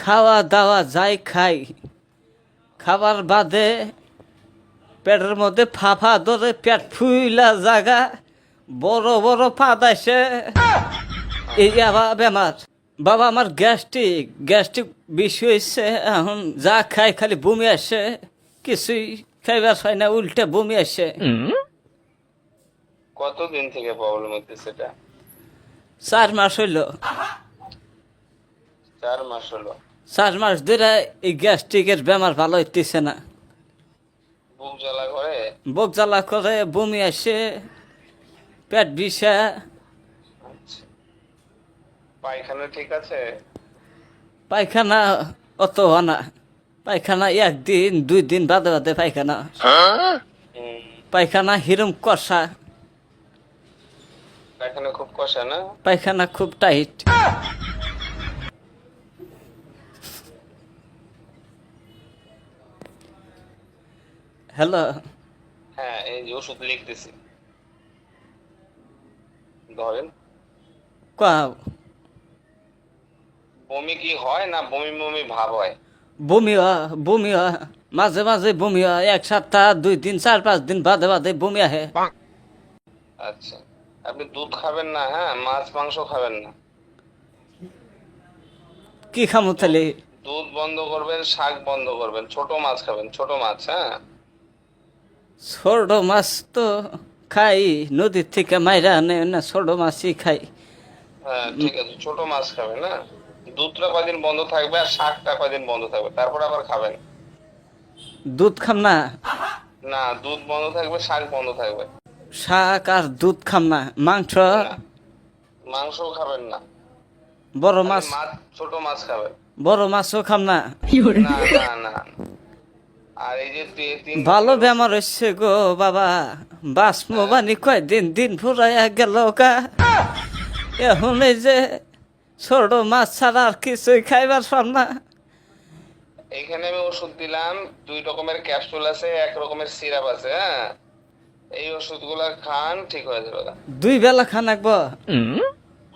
খাওয়া দাওয়া যাই খাই, খাবার বাদে পেটের মধ্যে ফাফা ধরে পেট ফুইলা জাগা, বড় বড় পাদ আসে, এই আবার বেমার। বাবা আমার গ্যাস্ট্রিক গ্যাস্ট্রিক বেশি হয়েছে, এখন যা খাই খালি বমি আসে, কিছুই খাইবার হয় না, উল্টে বমি আসে। কতদিন থেকে প্রবলেম হচ্ছে সেটা? 4 মাস হইল। 4 মাস হলো। 4 মাস ধরে এই গ্যাস্ট্রিকের বেমার ভালো হইতেছে না। বুক জ্বালা করে? বুক জ্বালা করে, বমি আসে, পেট বিষা। আচ্ছা, পায়খানা ঠিক আছে? পায়খানা অত হয় না, পায়খানা 1 দিন 2 দিন বাদে বাদে পায়খানা। হুম, পায়খানা হিরম কষা, পায়খানা খুব কষা না? পায়খানা খুব টাইট। হ্যালো, হ্যাঁ, এই যে ওষুধ লিখতেছি, ধরেন। কাও বমি কি হয় না বমি বমি ভাব হয়? বমি হয়, বমি হয়, মাঝে মাঝে বমি হয়, 1 সপ্তাহ 2 দিন 4-5 দিন বাদে বাদে বমি আহে। আচ্ছা, আপনি দুধ খাবেন না, হ্যাঁ, মাছ মাংস খাবেন না। কি খামো দুধ তাহলে? দুধ বন্ধ করবেন, শাক বন্ধ করবেন, ছোট মাছ খাবেন, ছোট মাছ, হ্যাঁ। ছোট মাছ তো খাই, নদীর থেকে মাইরা আনে না, ছোট মাছই খাই। হ্যাঁ ঠিক আছে, ছোট মাছ খাবেন, হ্যাঁ। দুধটা কয়দিন বন্ধ থাকবে আর শাকটা কয়দিন বন্ধ থাকবে, তারপর আবার খাবেন। দুধ খাম না, না, দুধ বন্ধ থাকবে, শাক বন্ধ থাকবে। শাক আর দুধ খাম না, মাংস, না, মাংসও খাবেন না, বড় খালি মাছ, মাছ, ছোট মাছ খাবেন। বড় মাছও খাম না। না না না, আর এই যে তিন ভালো বেমার হচ্ছে গো বাবা, বাসমবানি কয়দিন দিন ফুরাইয়া গেল কা, এখন এই যে ছোট মাছ ছাড়া আর কিছুই খাইবার পাম না। এখানে আমি ওষুধ দিলাম, 2 রকমের ক্যাপসুল আছে, 1 রকমের সিরাপ আছে, হ্যাঁ। এই ওষুধগুলা খান, ঠিক হয়ে যাবে। 2 বেলা খান লাগবো?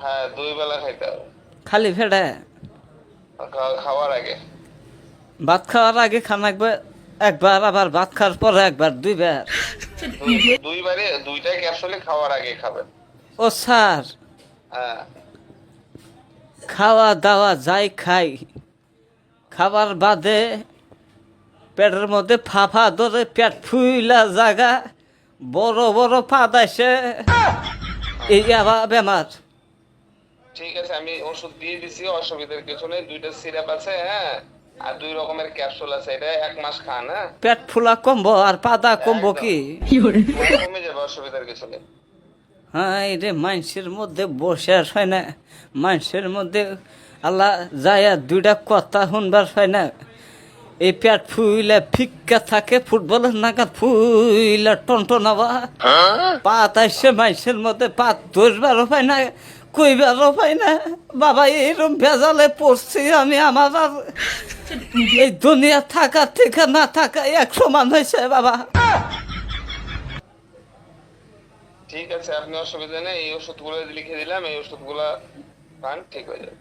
হ্যাঁ, 2 বেলা খাইতে হবে, খালি ফেটে? খাওয়ার আগে। ভাত খাওয়ার আগে খান লাগবে একবার, আবার ভাত খাওয়ার পরে একবার, 2 বার? দুইবারে 2টা ক্যাপসুলে খাওয়ার আগে খাবেন। ও স্যার, হ্যাঁ, খাওয়া দাওয়া যাই খাই, খাবার বাদে পেটের মধ্যে ফাফা ধরে পেট ফুইলা জাগা, বড় বড় পাদ আসে, এই আবার বেমার। ঠিক আছে, আমি ওষুধ দিয়ে দিছি, অসুবিধার কিছু নেই। 2টা সিরাপ আছে, হ্যাঁ, আর 2 রকমের ক্যাপসুল আছে, এটা 1 মাস খান, হ্যাঁ। পেট ফুলা কমবো আর পাদা কমবো কি? কমে যাবে, অসুবিধার কিছু নেই। হ্যাঁ, রে মানুষের মধ্যে বসে আর হয় না, মানুষের মধ্যে আল্লাহ যায় 2টা কথা শুনবার হয় না। এই পেট ফুইলা ফিক্কা থাকে, ফুটবলের নাগাদ ফুইলা টনটনাবা, পাত আসছে মানুষের মধ্যে, পাত ধরবারও পায় না, কইবারও পায় না। বাবা এইরকম ভেজালে পড়ছি আমি, আমার আর এই দুনিয়া থাকার থেকে না থাকা এক সমান হয়েছে বাবা। ঠিক আছে, আপনি অসুবিধা নেই, এই ওষুধগুলো লিখে দিলাম, এই ওষুধগুলা খান, ঠিক হয়ে যাবে।